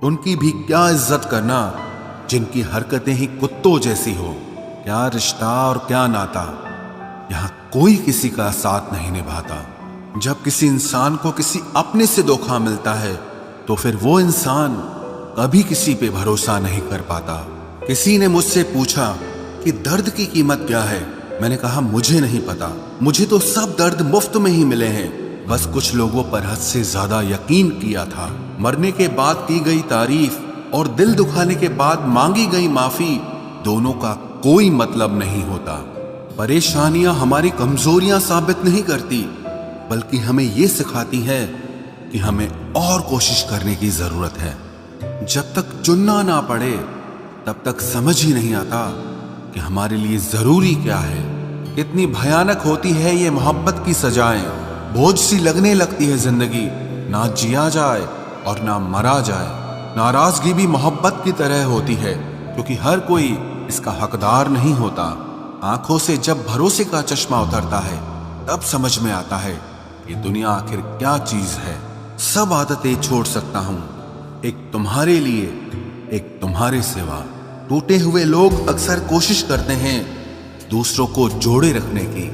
उनकी भी क्या इज्जत करना जिनकी हरकतें ही कुत्तों जैसी हो। क्या रिश्ता और क्या नाता, यहां कोई किसी का साथ नहीं निभाता। जब किसी इंसान को किसी अपने से धोखा मिलता है तो फिर वो इंसान कभी किसी पे भरोसा नहीं कर पाता। किसी ने मुझसे पूछा कि दर्द की कीमत क्या है। मैंने कहा मुझे नहीं पता, मुझे तो सब दर्द मुफ्त में ही मिले हैं। बस कुछ लोगों पर हद से ज्यादा यकीन किया था। मरने के बाद की गई तारीफ और दिल दुखाने के बाद मांगी गई माफी, दोनों का कोई मतलब नहीं होता। परेशानियां हमारी कमजोरियां साबित नहीं करती, बल्कि हमें ये सिखाती है कि हमें और कोशिश करने की जरूरत है। जब तक चुनना ना पड़े तब तक समझ ही नहीं आता कि हमारे लिए जरूरी क्या है। कितनी भयानक होती है ये मोहब्बत की सजाएं। बोझ सी लगने लगती है जिंदगी, ना जिया जाए और ना मरा जाए। नाराजगी भी मोहब्बत की तरह होती है, क्योंकि हर कोई इसका हकदार नहीं होता। आंखों से जब भरोसे का चश्मा उतरता है तब समझ में आता है कि दुनिया आखिर क्या चीज है। सब आदतें छोड़ सकता हूं, एक तुम्हारे लिए, एक तुम्हारे सिवा। टूटे हुए लोग अक्सर कोशिश करते हैं दूसरों को जोड़े रखने की।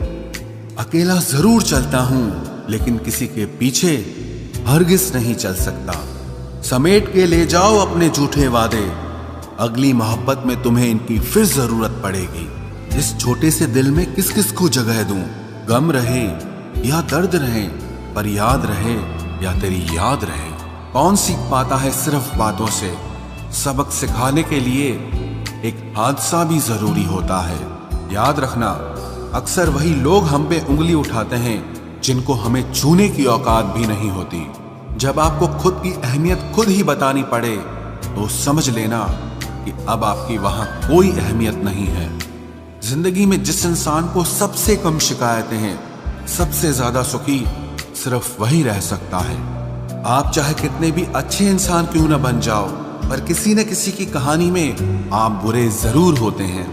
अकेला जरूर चलता हूं, लेकिन किसी के पीछे हरगिज नहीं चल सकता। समेट के ले जाओ अपने झूठे वादे, अगली मोहब्बत में तुम्हें इनकी फिर जरूरत पड़ेगी। इस छोटे से दिल में किस किस को जगह दूं? गम रहे या दर्द रहे, पर याद रहे या तेरी याद रहे। कौन सीख पाता है सिर्फ बातों से? सबक सिखाने के लिए एक हादसा भी जरूरी होता है। याद रखना, अक्सर वही लोग हम पे उंगली उठाते हैं जिनको हमें छूने की औकात भी नहीं होती। जब आपको खुद की अहमियत खुद ही बतानी पड़े तो समझ लेना कि अब आपकी वहां कोई अहमियत नहीं है। जिंदगी में जिस इंसान को सबसे कम शिकायतें हैं, सबसे ज्यादा सुखी सिर्फ वही रह सकता है। आप चाहे कितने भी अच्छे इंसान क्यों न बन जाओ, पर किसी न किसी की कहानी में आप बुरे जरूर होते हैं।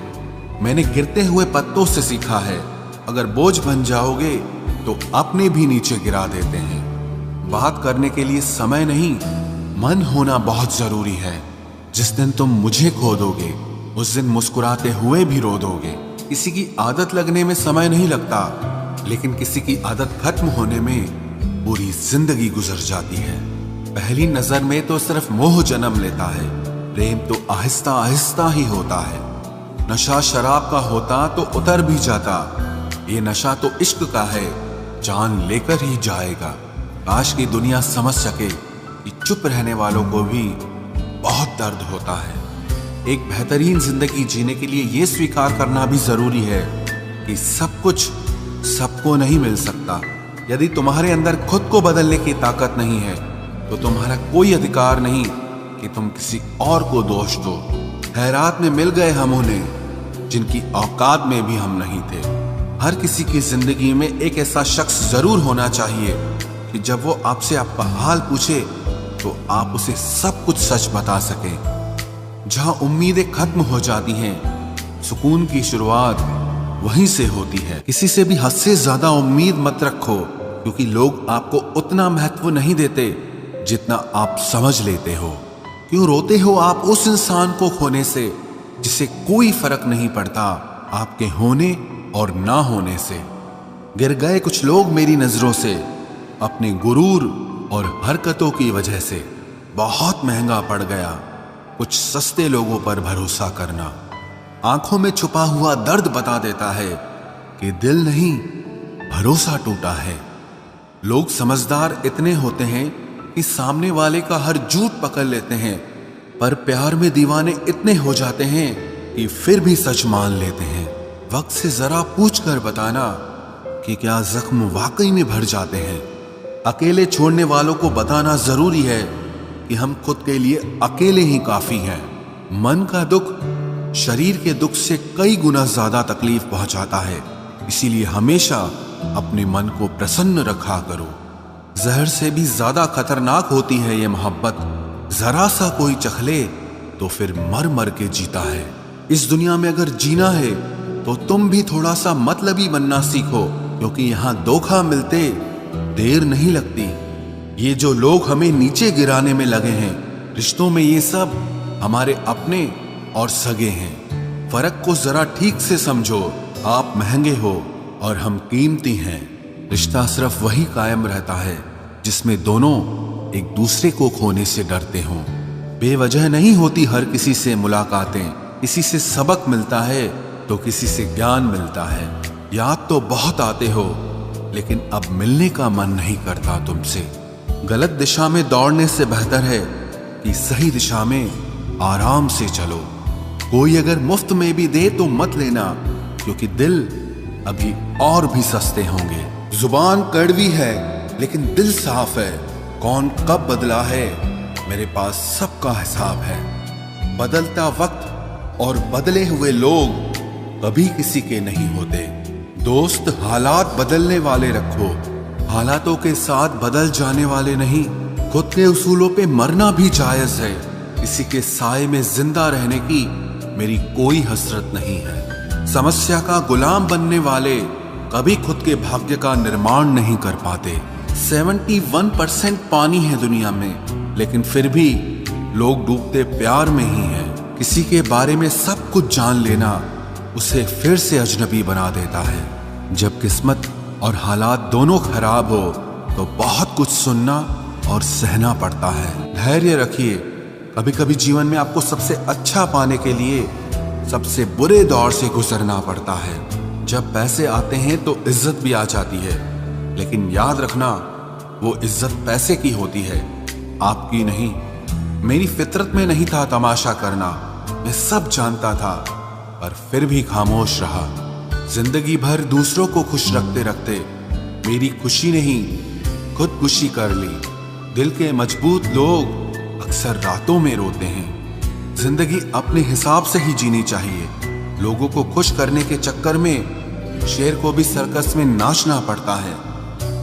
मैंने गिरते हुए पत्तों से सीखा है, अगर बोझ बन जाओगे तो अपने भी नीचे गिरा देते हैं। बात करने के लिए समय नहीं, मन होना बहुत जरूरी है। जिस दिन तुम मुझे खो दोगे उस दिन मुस्कुराते हुए भी रो दोगे। किसी की आदत लगने में समय नहीं लगता, लेकिन किसी की आदत खत्म होने में पूरी जिंदगी गुजर जाती है। पहली नजर में तो सिर्फ मोह जन्म लेता है, प्रेम तो आहिस्ता आहिस्ता ही होता है। नशा शराब का होता तो उतर भी जाता, ये नशा तो इश्क का है, जान लेकर ही जाएगा। काश की दुनिया समझ सके कि चुप रहने वालों को भी बहुत दर्द होता है। एक बेहतरीन जिंदगी जीने के लिए यह स्वीकार करना भी जरूरी है कि सब कुछ सबको नहीं मिल सकता। यदि तुम्हारे अंदर खुद को बदलने की ताकत नहीं है तो तुम्हारा कोई अधिकार नहीं कि तुम किसी और को दोष दो। खैरात में मिल गए हम उन्हें जिनकी औकात में भी हम नहीं थे। हर किसी की जिंदगी में एक ऐसा शख्स जरूर होना चाहिए कि जब वो आपसे आपका हाल पूछे तो आप उसे सब कुछ सच बता सके। जहां उम्मीदें खत्म हो जाती हैं, सुकून की शुरुआत वहीं से होती है। किसी से भी हद से ज्यादा उम्मीद मत रखो, क्योंकि लोग आपको उतना महत्व नहीं देते जितना आप समझ लेते हो। क्यों रोते हो आप उस इंसान को खोने से जिसे कोई फर्क नहीं पड़ता आपके होने और ना होने से? गिर गए कुछ लोग मेरी नजरों से अपने गुरूर और हरकतों की वजह से। बहुत महंगा पड़ गया कुछ सस्ते लोगों पर भरोसा करना। आंखों में छुपा हुआ दर्द बता देता है कि दिल नहीं, भरोसा टूटा है। लोग समझदार इतने होते हैं कि सामने वाले का हर झूठ पकड़ लेते हैं, पर प्यार में दीवाने इतने हो जाते हैं कि फिर भी सच मान लेते हैं। वक्त से जरा पूछ कर बताना कि क्या जख्म वाकई में भर जाते हैं। अकेले छोड़ने वालों को बताना जरूरी है कि हम खुद के लिए अकेले ही काफी हैं। मन का दुख शरीर के दुख से कई गुना ज्यादा तकलीफ पहुंचाता है, इसीलिए हमेशा अपने मन को प्रसन्न रखा करो। जहर से भी ज्यादा खतरनाक होती है ये मोहब्बत। जरा सा कोई चखले तो फिर मर मर के जीता है। इस दुनिया में अगर जीना है तो तुम भी थोड़ा सा मतलबी बनना सीखो, क्योंकि यहां धोखा मिलते देर नहीं लगती। ये जो लोग हमें नीचे गिराने में लगे हैं रिश्तों में ये सब हमारे अपने और सगे हैं। फर्क को जरा ठीक से समझो। आप महंगे हो और हम कीमती हैं। रिश्ता सिर्फ वही कायम रहता है जिसमें दोनों एक दूसरे को खोने से डरते हों। बेवजह नहीं होती हर किसी से मुलाकातें। किसी से सबक मिलता है तो किसी से ज्ञान मिलता है। याद तो बहुत आते हो लेकिन अब मिलने का मन नहीं करता तुमसे। गलत दिशा में दौड़ने से बेहतर है कि सही दिशा में आराम से चलो। कोई अगर मुफ्त में भी दे तो मत लेना, क्योंकि दिल अभी और भी सस्ते होंगे। जुबान कड़वी है लेकिन दिल साफ है। कौन कब बदला है मेरे पास सबका हिसाब है। बदलता वक्त और बदले हुए लोग कभी किसी के नहीं होते। दोस्त हालात बदलने वाले रखो, हालातों के साथ बदल जाने वाले नहीं। खुद के उसूलों पे मरना भी जायज है। किसी के साए में जिंदा रहने की मेरी कोई हसरत नहीं है। समस्या का गुलाम बनने वाले कभी खुद के भाग्य का निर्माण नहीं कर पाते। 71% पानी है दुनिया में, लेकिन फिर भी लोग डूबते प्यार में ही हैं। किसी के बारे में सब कुछ जान लेना उसे फिर से अजनबी बना देता है। जब किस्मत और हालात दोनों खराब हो तो बहुत कुछ सुनना और सहना पड़ता है। धैर्य रखिए। कभी कभी जीवन में आपको सबसे अच्छा पाने के लिए सबसे बुरे दौर से गुजरना पड़ता है। जब पैसे आते हैं तो इज्जत भी आ जाती है, लेकिन याद रखना वो इज्जत पैसे की होती है, आपकी नहीं। मेरी फितरत में नहीं था तमाशा करना। मैं सब जानता था पर फिर भी खामोश रहा। जिंदगी भर दूसरों को खुश रखते रखते मेरी खुशी नहीं खुदकुशी कर ली। दिल के मजबूत लोग अक्सर रातों में रोते हैं। जिंदगी अपने हिसाब से ही जीनी चाहिए। लोगों को खुश करने के चक्कर में शेर को भी सर्कस में नाचना पड़ता है।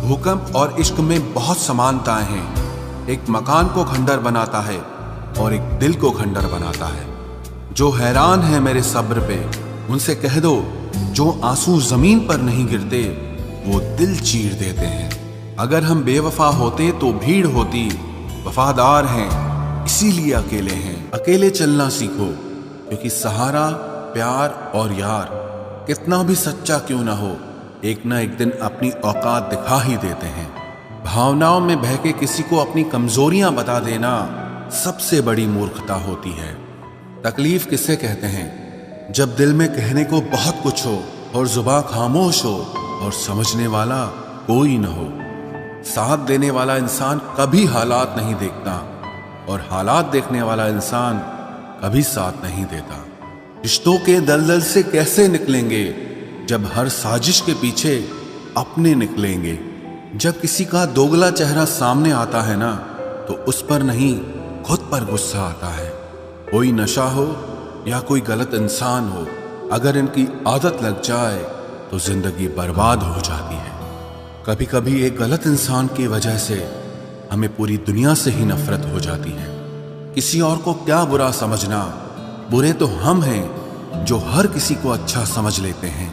भूकंप और इश्क में बहुत समानताएं हैं। एक मकान को खंडर बनाता है और एक दिल को खंडर बनाता है। जो हैरान है मेरे सब्र पे उनसे कह दो, जो आंसू जमीन पर नहीं गिरते वो दिल चीर देते हैं। अगर हम बेवफा होते तो भीड़ होती। वफादार हैं इसीलिए अकेले हैं। अकेले चलना सीखो, क्योंकि सहारा प्यार और यार कितना भी सच्चा क्यों ना हो, एक ना एक दिन अपनी औकात दिखा ही देते हैं। भावनाओं में बहके किसी को अपनी कमजोरियां बता देना सबसे बड़ी मूर्खता होती है। तकलीफ किसे कहते हैं? जब दिल में कहने को बहुत कुछ हो और जुबान खामोश हो और समझने वाला कोई न हो। साथ देने वाला इंसान कभी हालात नहीं देखता और हालात देखने वाला इंसान कभी साथ नहीं देता। रिश्तों के दलदल से कैसे निकलेंगे जब हर साजिश के पीछे अपने निकलेंगे। जब किसी का दोगला चेहरा सामने आता है ना, तो उस पर नहीं खुद पर गुस्सा आता है। कोई नशा हो या कोई गलत इंसान हो, अगर इनकी आदत लग जाए तो जिंदगी बर्बाद हो जाती है। कभी कभी एक गलत इंसान की वजह से हमें पूरी दुनिया से ही नफरत हो जाती है। किसी और को क्या बुरा समझना, बुरे तो हम हैं जो हर किसी को अच्छा समझ लेते हैं।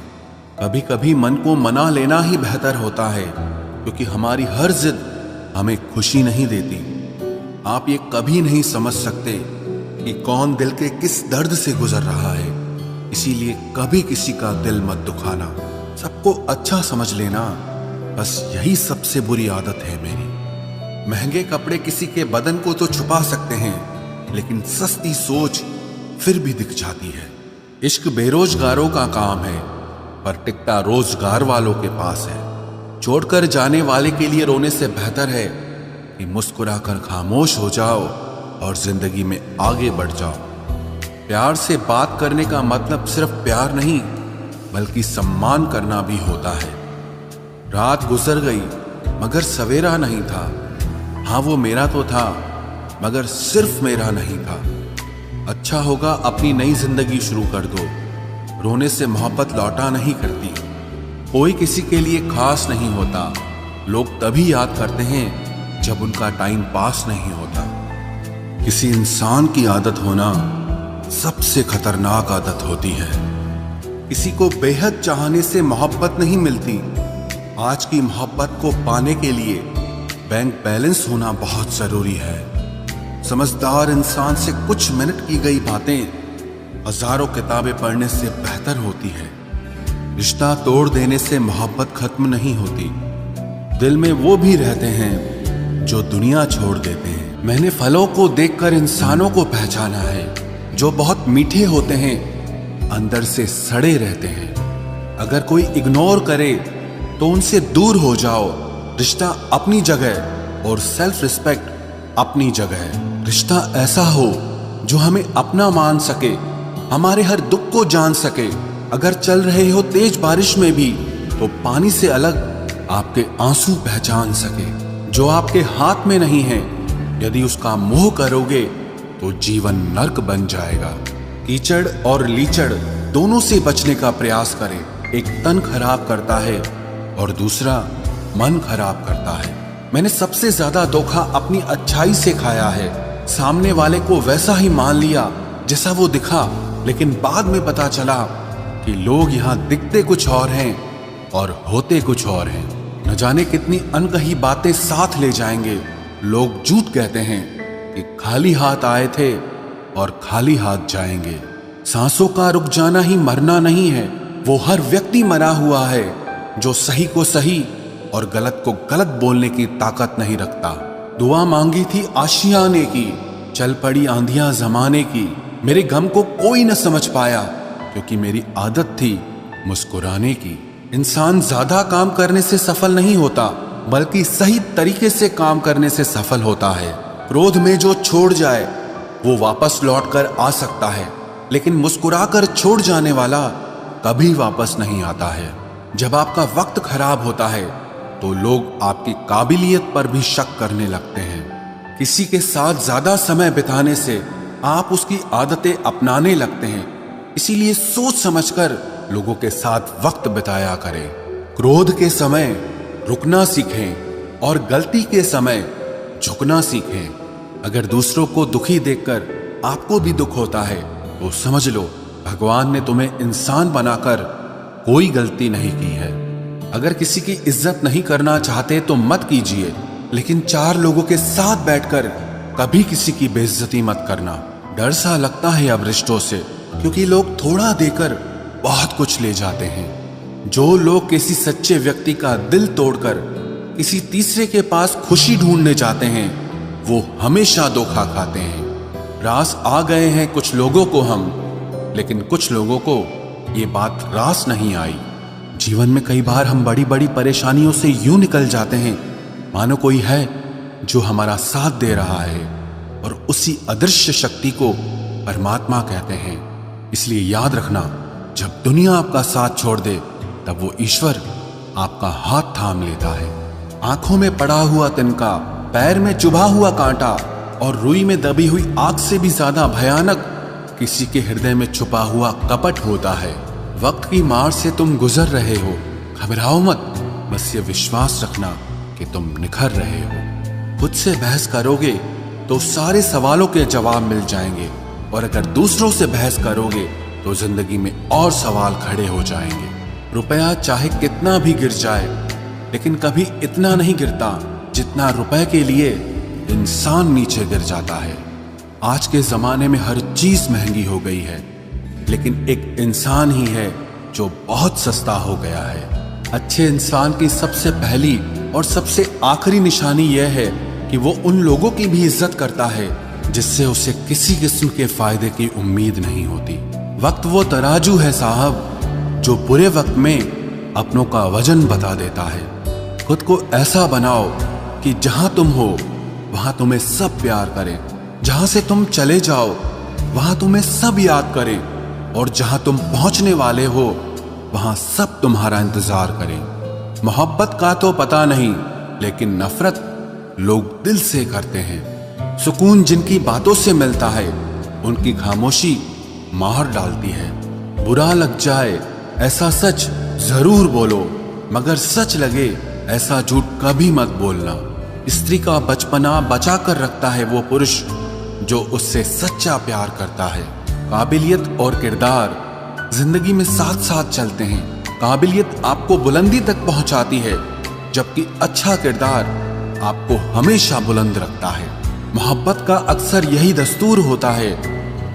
कभी कभी मन को मना लेना ही बेहतर होता है, क्योंकि हमारी हर जिद हमें खुशी नहीं देती। आप ये कभी नहीं समझ सकते कि कौन दिल के किस दर्द से गुजर रहा है, इसीलिए कभी किसी का दिल मत दुखाना। सबको अच्छा समझ लेना, बस यही सबसे बुरी आदत है मेरी। महंगे कपड़े किसी के बदन को तो छुपा सकते हैं, लेकिन सस्ती सोच फिर भी दिख जाती है। इश्क बेरोजगारों का काम है, पर टिकटा रोजगार वालों के पास है। छोड़कर जाने वाले के लिए रोने से बेहतर है कि मुस्कुराकर खामोश हो जाओ और जिंदगी में आगे बढ़ जाओ। प्यार से बात करने का मतलब सिर्फ प्यार नहीं, बल्कि सम्मान करना भी होता है। रात गुजर गई मगर सवेरा नहीं था। हाँ, वो मेरा तो था, मगर सिर्फ मेरा नहीं था। अच्छा होगा अपनी नई जिंदगी शुरू कर दो। रोने से मोहब्बत लौटा नहीं करती। कोई किसी के लिए खास नहीं होता। लोग तभी याद करते हैं जब उनका टाइम पास नहीं होता। किसी इंसान की आदत होना सबसे खतरनाक आदत होती है। किसी को बेहद चाहने से मोहब्बत नहीं मिलती। आज की मोहब्बत को पाने के लिए बैंक बैलेंस होना बहुत जरूरी है। समझदार इंसान से कुछ मिनट की गई बातें हजारों किताबें पढ़ने से बेहतर होती है। रिश्ता तोड़ देने से मोहब्बत खत्म नहीं होती, दिल में वो भी रहते हैं जो दुनिया छोड़ देते हैं। मैंने फलों को देखकर इंसानों को पहचाना है, जो बहुत मीठे होते हैं अंदर से सड़े रहते हैं। अगर कोई इग्नोर करे तो उनसे दूर हो जाओ। रिश्ता अपनी जगह और सेल्फ रिस्पेक्ट अपनी जगह। रिश्ता ऐसा हो जो हमें अपना मान सके, हमारे हर दुख को जान सके। अगर चल रहे हो तेज बारिश में भी तो पानी से अलग आपके आंसू पहचान सके। जो आपके हाथ में नहीं है, यदि उसका मोह करोगे तो जीवन नर्क बन जाएगा। कीचड़ और लीचड़ दोनों से बचने का प्रयास करें। एक तन खराब करता है और दूसरा मन खराब करता है। मैंने सबसे ज्यादा धोखा अपनी अच्छाई से खाया है। सामने वाले को वैसा ही मान लिया जैसा वो दिखा, लेकिन बाद में पता चला कि लोग यहाँ दिखते कुछ और हैं और होते कुछ और हैं। न जाने कितनी अनकही बातें साथ ले जाएंगे। लोग झूठ कहते हैं कि खाली हाथ आए थे और खाली हाथ जाएंगे। सांसों का रुक जाना ही मरना नहीं है, वो हर व्यक्ति मरा हुआ है जो सही को सही और गलत को गलत बोलने की ताकत नहीं रखता। दुआ मांगी थी आशियाने की, चल पड़ी आंधियां जमाने की। मेरे गम को कोई न समझ पाया क्योंकि मेरी आदत थी मुस्कुराने की। इंसान ज्यादा काम करने से सफल नहीं होता, बल्कि सही तरीके से काम करने से सफल होता है। क्रोध में जो छोड़ जाए वो वापस लौट कर आ सकता है, लेकिन मुस्कुराकर छोड़ जाने वाला कभी वापस नहीं आता है। जब आपका वक्त खराब होता है तो लोग आपकी काबिलियत पर भी शक करने लगते हैं। किसी के साथ ज्यादा समय बिताने से आप उसकी आदतें अपनाने लगते हैं। इसीलिए सोच समझकर लोगों के साथ वक्त बिताया करें। क्रोध के समय रुकना सीखें और गलती के समय झुकना सीखें। अगर दूसरों को दुखी देखकर आपको भी दुख होता है तो समझ लो भगवान ने तुम्हें इंसान बनाकर कोई गलती नहीं की है। अगर किसी की इज्जत नहीं करना चाहते तो मत कीजिए, लेकिन चार लोगों के साथ बैठकर कभी किसी की बेइज्जती मत करना। डर सा लगता है अब रिश्तों से, क्योंकि लोग थोड़ा देकर बहुत कुछ ले जाते हैं। जो लोग किसी सच्चे व्यक्ति का दिल तोड़कर किसी तीसरे के पास खुशी ढूंढने जाते हैं, वो हमेशा धोखा खाते हैं। रास आ गए हैं कुछ लोगों को हम, लेकिन कुछ लोगों को ये बात रास नहीं आई। जीवन में कई बार हम बड़ी बड़ी परेशानियों से यूं निकल जाते हैं मानो कोई है जो हमारा साथ दे रहा है, और उसी अदृश्य शक्ति को परमात्मा कहते हैं। इसलिए याद रखना, जब दुनिया आपका साथ छोड़ दे तब वो ईश्वर आपका हाथ थाम लेता है। आंखों में पड़ा हुआ तिनका, पैर में चुभा हुआ कांटा और रुई में दबी हुई आग से भी ज्यादा भयानक किसी के हृदय में छुपा हुआ कपट होता है। वक्त की मार से तुम गुजर रहे हो, घबराओ मत, बस ये विश्वास रखना कि तुम निखर रहे हो। खुद से बहस करोगे तो सारे सवालों के जवाब मिल जाएंगे, और अगर दूसरों से बहस करोगे तो जिंदगी में और सवाल खड़े हो जाएंगे। रुपया चाहे कितना भी गिर जाए, लेकिन कभी इतना नहीं गिरता जितना रुपए के लिए इंसान नीचे गिर जाता है। आज के जमाने में हर चीज महंगी हो गई है, लेकिन एक इंसान ही है जो बहुत सस्ता हो गया है। अच्छे इंसान की सबसे पहली और सबसे आखिरी निशानी यह है कि वो उन लोगों की भी इज्जत करता है जिससे उसे किसी किस्म के फायदे की उम्मीद नहीं होती। वक्त वो तराजू है साहब जो बुरे वक्त में अपनों का वजन बता देता है। खुद को ऐसा बनाओ कि जहां तुम हो वहां तुम्हें सब प्यार करें, जहां से तुम चले जाओ वहां तुम्हें सब याद करें, और जहां तुम पहुंचने वाले हो वहां सब तुम्हारा इंतजार करें। मोहब्बत का तो पता नहीं, लेकिन नफरत लोग दिल से करते हैं। सुकून जिनकी बातों से मिलता है उनकी खामोशी मार डालती है। बुरा लग जाए ऐसा सच जरूर बोलो, मगर सच लगे ऐसा झूठ कभी मत बोलना। स्त्री का बचपना बचा कर रखता है वो पुरुष जो उससे सच्चा प्यार करता है। काबिलियत और किरदार जिंदगी में साथ साथ चलते हैं। काबिलियत आपको बुलंदी तक पहुंचाती है, जबकि अच्छा किरदार आपको हमेशा बुलंद रखता है। मोहब्बत का अक्सर यही दस्तूर होता है,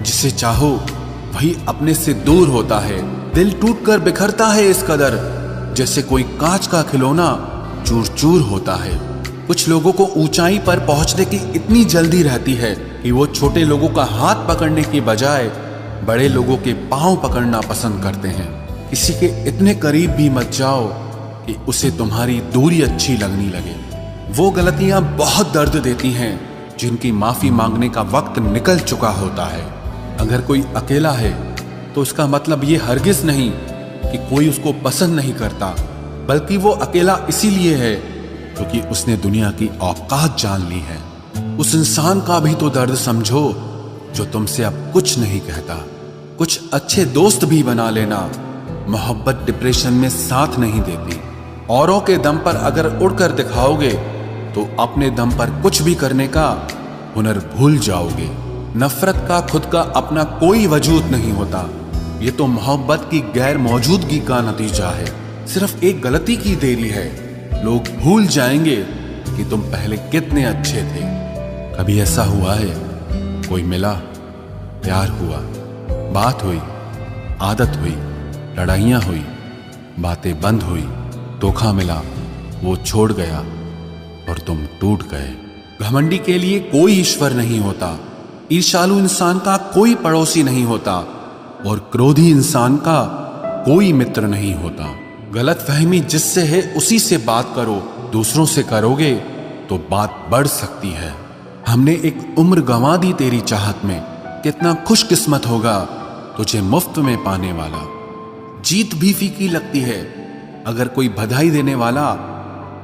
जिसे चाहो वही अपने से दूर होता है। दिल टूटकर बिखरता है इस कदर, जैसे कोई कांच का खिलौना चूर चूर होता है। कुछ लोगों को ऊंचाई पर पहुंचने की इतनी जल्दी रहती है कि वो छोटे लोगों का हाथ पकड़ने की बजाय बड़े लोगों के पांव पकड़ना पसंद करते हैं। किसी के इतने करीब भी मत जाओ कि उसे तुम्हारी दूरी अच्छी लगने लगे। वो गलतियां बहुत दर्द देती हैं जिनकी माफी मांगने का वक्त निकल चुका होता है। अगर कोई अकेला है तो उसका मतलब ये हरगिज नहीं कि कोई उसको पसंद नहीं करता, बल्कि वो अकेला इसीलिए है क्योंकि उसने दुनिया की औकात जान ली है। उस इंसान का भी तो दर्द समझो जो तुमसे अब कुछ नहीं कहता। कुछ अच्छे दोस्त भी बना लेना। मोहब्बत डिप्रेशन में साथ नहीं देती। औरों के दम पर अगर उड़कर दिखाओगे तो अपने दम पर कुछ भी करने का हुनर भूल जाओगे। नफरत का खुद का अपना कोई वजूद नहीं होता। ये तो मोहब्बत की गैर मौजूदगी का नतीजा है। सिर्फ एक गलती की देरी है। लोग भूल जाएंगे कि तुम पहले कितने अच्छे थे। कभी ऐसा हुआ है, कोई मिला, प्यार हुआ, बात हुई, आदत हुई, लड़ाइयां हुई, बातें बंद हुई, धोखा मिला, वो छोड़ गया और तुम टूट गए। घमंडी के लिए कोई ईश्वर नहीं होता। ईर्ष्यालु इंसान का कोई पड़ोसी नहीं होता और क्रोधी इंसान का कोई मित्र नहीं होता। गलतफहमी जिससे है उसी से बात करो। दूसरों से करोगे तो बात बढ़ सकती है। हमने एक उम्र गंवा दी तेरी चाहत में। कितना खुशकिस्मत होगा तुझे मुफ्त में पाने वाला। जीत भी फीकी लगती है अगर कोई बधाई देने वाला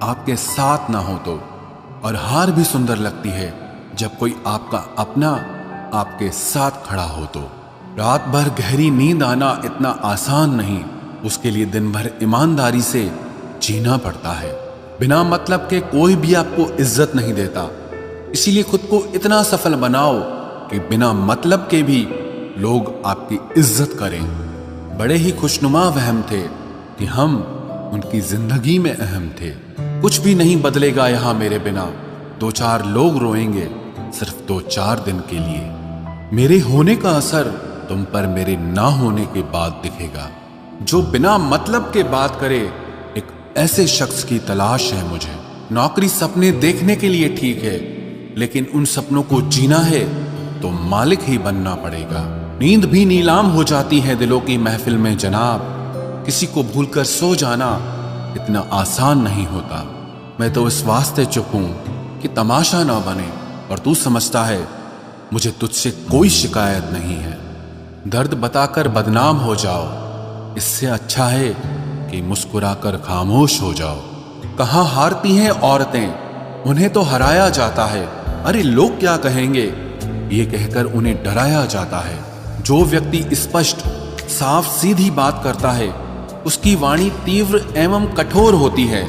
आपके साथ ना हो तो, और हार भी सुंदर लगती है जब कोई आपका अपना आपके साथ खड़ा हो तो। रात भर गहरी नींद आना इतना आसान नहीं, उसके लिए दिन भर ईमानदारी से जीना पड़ता है। बिना मतलब के कोई भी आपको इज्जत नहीं देता, इसीलिए खुद को इतना सफल बनाओ कि बिना मतलब के भी लोग आपकी इज्जत करें। बड़े ही खुशनुमा वहम थे कि हम उनकी जिंदगी में अहम थे। कुछ भी नहीं बदलेगा यहां मेरे बिना। दो चार लोग रोएंगे सिर्फ 2-4 दिन के लिए। मेरे होने का असर तुम पर मेरे ना होने के बाद दिखेगा। जो बिना मतलब के बात करे, एक ऐसे शख्स की तलाश है मुझे। नौकरी सपने देखने के लिए ठीक है, लेकिन उन सपनों को जीना है तो मालिक ही बनना पड़ेगा। नींद भी नीलाम हो जाती है दिलों की महफिल में जनाब। किसी को भूलकर सो जाना इतना आसान नहीं होता। मैं तो इस वास्ते चुप हूं कि तमाशा ना बने, और तू समझता है मुझे तुझसे कोई शिकायत नहीं है। दर्द बताकर बदनाम हो जाओ, इससे अच्छा है कि मुस्कुराकर खामोश हो जाओ। कहाँ हारती हैं औरतें, उन्हें तो हराया जाता है। अरे लोग क्या कहेंगे, ये कहकर उन्हें डराया जाता है। जो व्यक्ति स्पष्ट साफ सीधी बात करता है उसकी वाणी तीव्र एवं कठोर होती है,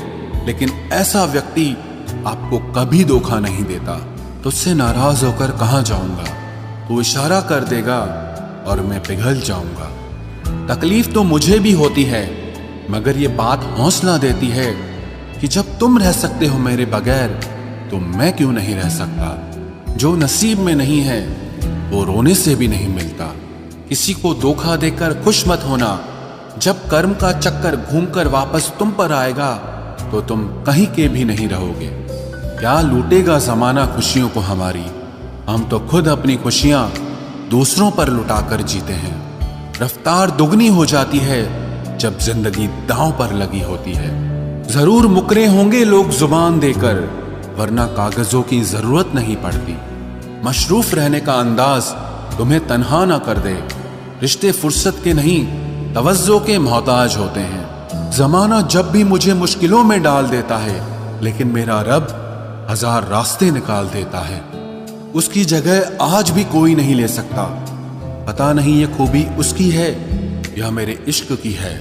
लेकिन ऐसा व्यक्ति आपको कभी धोखा नहीं देता। तुझसे नाराज होकर कहाँ जाऊंगा, तू इशारा कर देगा और मैं पिघल जाऊंगा। तकलीफ तो मुझे भी होती है, मगर ये बात हौसला देती है कि जब तुम रह सकते हो मेरे बगैर तो मैं क्यों नहीं रह सकता। जो नसीब में नहीं है वो रोने से भी नहीं मिलता। किसी को धोखा देकर खुश मत होना। जब कर्म का चक्कर घूमकर वापस तुम पर आएगा तो तुम कहीं के भी नहीं रहोगे। क्या लूटेगा जमाना खुशियों को हमारी, हम तो खुद अपनी खुशियां दूसरों पर लुटाकर जीते हैं। रफ्तार दुगनी हो जाती है जब जिंदगी दांव पर लगी होती है। जरूर मुकरे होंगे लोग जुबान देकर, वरना कागजों की जरूरत नहीं पड़ती। मशरूफ रहने का अंदाज तुम्हें तन्हा ना कर दे। रिश्ते फुर्सत के नहीं तवज्जो के मोहताज होते हैं। जमाना जब भी मुझे मुश्किलों में डाल देता है, लेकिन मेरा रब 1000 रास्ते निकाल देता है। उसकी जगह आज भी कोई नहीं ले सकता। पता नहीं ये खूबी उसकी है या मेरे इश्क की है।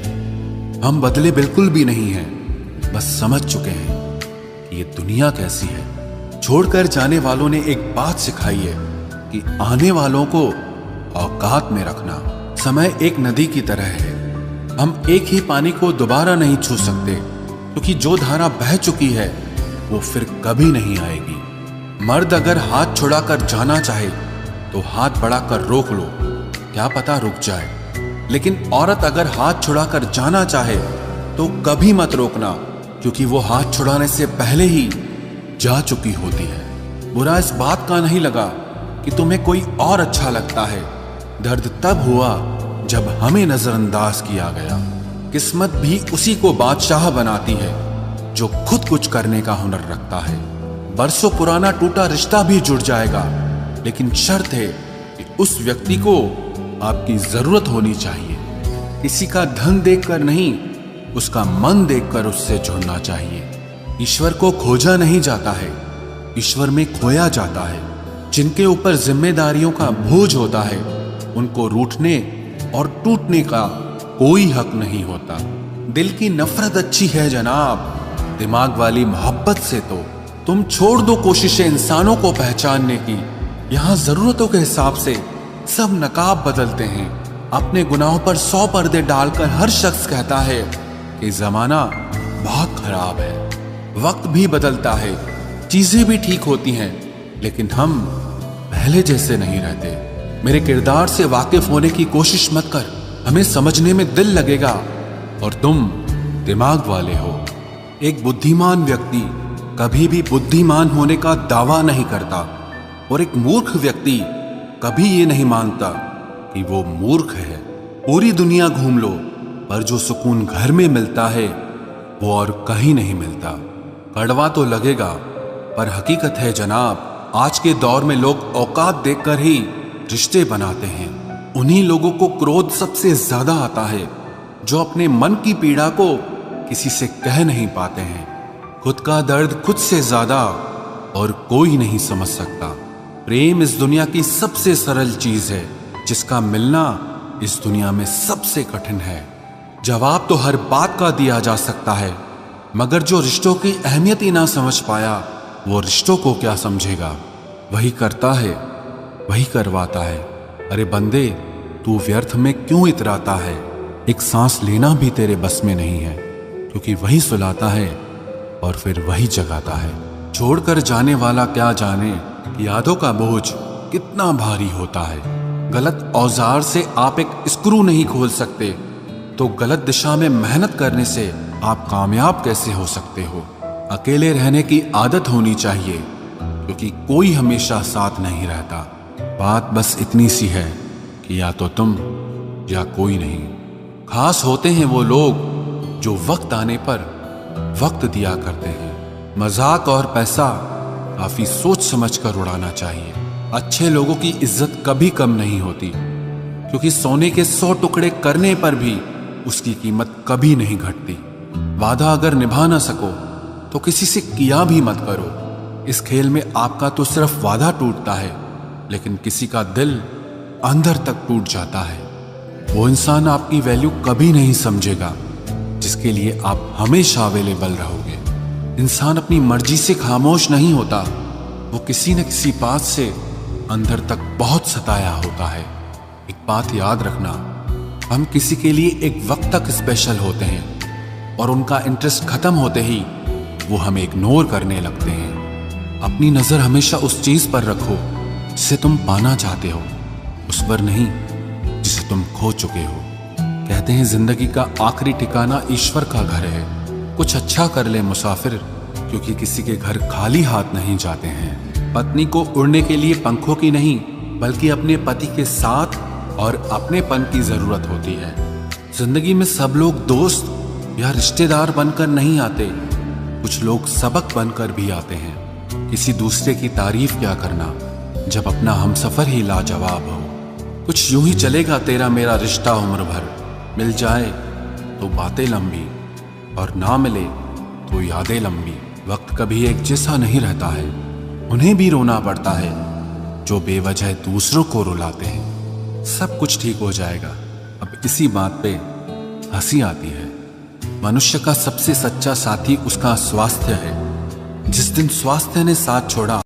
हम बदले बिल्कुल भी नहीं हैं, बस समझ चुके हैं कि ये दुनिया कैसी है। छोड़कर जाने वालों ने एक बात सिखाई है कि आने वालों को औकात में रखना। समय एक नदी की तरह है, हम एक ही पानी को दोबारा नहीं छू सकते, क्योंकि जो धारा बह चुकी है वो फिर कभी नहीं आएगी। मर्द अगर हाथ छुड़ाकर जाना चाहे तो हाथ बढ़ाकर रोक लो, क्या पता रुक जाए। लेकिन औरत अगर हाथ छुड़ाकर जाना चाहे तो कभी मत रोकना, क्योंकि वो हाथ छुड़ाने से पहले ही जा चुकी होती है। बुरा इस बात का नहीं लगा कि तुम्हें कोई और अच्छा लगता है, दर्द तब हुआ जब हमें नजरअंदाज किया गया। किस्मत भी उसी को बादशाह बनाती है जो खुद कुछ करने का हुनर रखता है। बरसों पुराना टूटा रिश्ता भी जुड़ जाएगा, लेकिन शर्त है कि उस व्यक्ति को आपकी जरूरत होनी चाहिए। किसी का धन देखकर नहीं, उसका मन देखकर उससे जुड़ना चाहिए। ईश्वर को खोजा नहीं जाता है, ईश्वर में खोया जाता है। जिनके ऊपर जिम्मेदारियों का बोझ होता है उनको रूठने और टूटने का कोई हक नहीं होता। दिल की नफरत अच्छी है जनाब, दिमाग वाली मोहब्बत से तो तुम छोड़ दो कोशिशें इंसानों को पहचानने की। यहाँ जरूरतों के हिसाब से सब नकाब बदलते हैं। अपने गुनाहों पर 100 पर्दे डालकर हर शख्स कहता है कि जमाना बहुत खराब है। वक्त भी बदलता है, चीजें भी ठीक होती हैं, लेकिन हम पहले जैसे नहीं रहते। मेरे किरदार से वाकिफ होने की कोशिश मत कर, हमें समझने में दिल लगेगा और तुम दिमाग वाले हो। एक बुद्धिमान व्यक्ति कभी भी बुद्धिमान होने का दावा नहीं करता और एक मूर्ख व्यक्ति कभी ये नहीं मानता कि वो मूर्ख है। पूरी दुनिया घूम लो, पर जो सुकून घर में मिलता है वो और कहीं नहीं मिलता। कड़वा तो लगेगा, पर हकीकत है जनाब, आज के दौर में लोग औकात देखकर ही रिश्ते बनाते हैं। उन्हीं लोगों को क्रोध सबसे ज्यादा आता है जो अपने मन की पीड़ा को किसी से कह नहीं पाते हैं। खुद का दर्द खुद से ज्यादा और कोई नहीं समझ सकता। प्रेम इस दुनिया की सबसे सरल चीज है, जिसका मिलना इस दुनिया में सबसे कठिन है। जवाब तो हर बात का दिया जा सकता है, मगर जो रिश्तों की अहमियत ही ना समझ पाया वो रिश्तों को क्या समझेगा। वही करता है, वही करवाता है। अरे बंदे, तू व्यर्थ में क्यों इतराता है? एक सांस लेना भी तेरे बस में नहीं है, क्योंकि वही सुलाता है और फिर वही जगाता है। छोड़कर जाने वाला क्या जाने कि यादों का बोझ कितना भारी होता है। गलत औजार से आप एक स्क्रू नहीं खोल सकते, तो गलत दिशा में मेहनत करने से आप कामयाब कैसे हो सकते हो? अकेले रहने की आदत होनी चाहिए, क्योंकि कोई हमेशा साथ नहीं रहता। बात बस इतनी सी है कि या तो तुम या कोई नहीं। खास होते हैं वो लोग जो वक्त आने पर वक्त दिया करते हैं। मजाक और पैसा काफी सोच समझ कर उड़ाना चाहिए। अच्छे लोगों की इज्जत कभी कम नहीं होती, क्योंकि सोने के 100 टुकड़े करने पर भी उसकी कीमत कभी नहीं घटती। वादा अगर निभा ना सको तो किसी से किया भी मत करो। इस खेल में आपका तो सिर्फ वादा टूटता है, लेकिन किसी का दिल अंदर तक टूट जाता है। वो इंसान आपकी वैल्यू कभी नहीं समझेगा जिसके लिए आप हमेशा अवेलेबल रहोगे। इंसान अपनी मर्जी से खामोश नहीं होता, वो किसी न किसी बात से अंदर तक बहुत सताया होता है। एक बात याद रखना, हम किसी के लिए एक वक्त तक स्पेशल होते हैं और उनका इंटरेस्ट खत्म होते ही वो हमें इग्नोर करने लगते हैं। अपनी नजर हमेशा उस चीज पर रखो जिसे तुम पाना चाहते हो, उस पर नहीं जिसे तुम खो चुके हो। कहते हैं जिंदगी का आखिरी ठिकाना ईश्वर का घर है। कुछ अच्छा कर ले मुसाफिर, क्योंकि किसी के घर खाली हाथ नहीं जाते हैं। पत्नी को उड़ने के लिए पंखों की नहीं, बल्कि अपने पति के साथ और अपनेपन की जरूरत होती है। जिंदगी में सब लोग दोस्त या रिश्तेदार बनकर नहीं आते, कुछ लोग सबक बनकर भी आते हैं। किसी दूसरे की तारीफ क्या करना जब अपना हमसफर ही लाजवाब हो। कुछ यूं ही चलेगा तेरा मेरा रिश्ता उम्र भर, मिल जाए तो बातें लंबी और ना मिले तो यादें लंबी। वक्त कभी एक जैसा नहीं रहता है, उन्हें भी रोना पड़ता है जो बेवजह दूसरों को रुलाते हैं। सब कुछ ठीक हो जाएगा। अब इसी बात पे हंसी आती है। मनुष्य का सबसे सच्चा साथी उसका स्वास्थ्य है। जिस दिन स्वास्थ्य ने साथ छोड़ा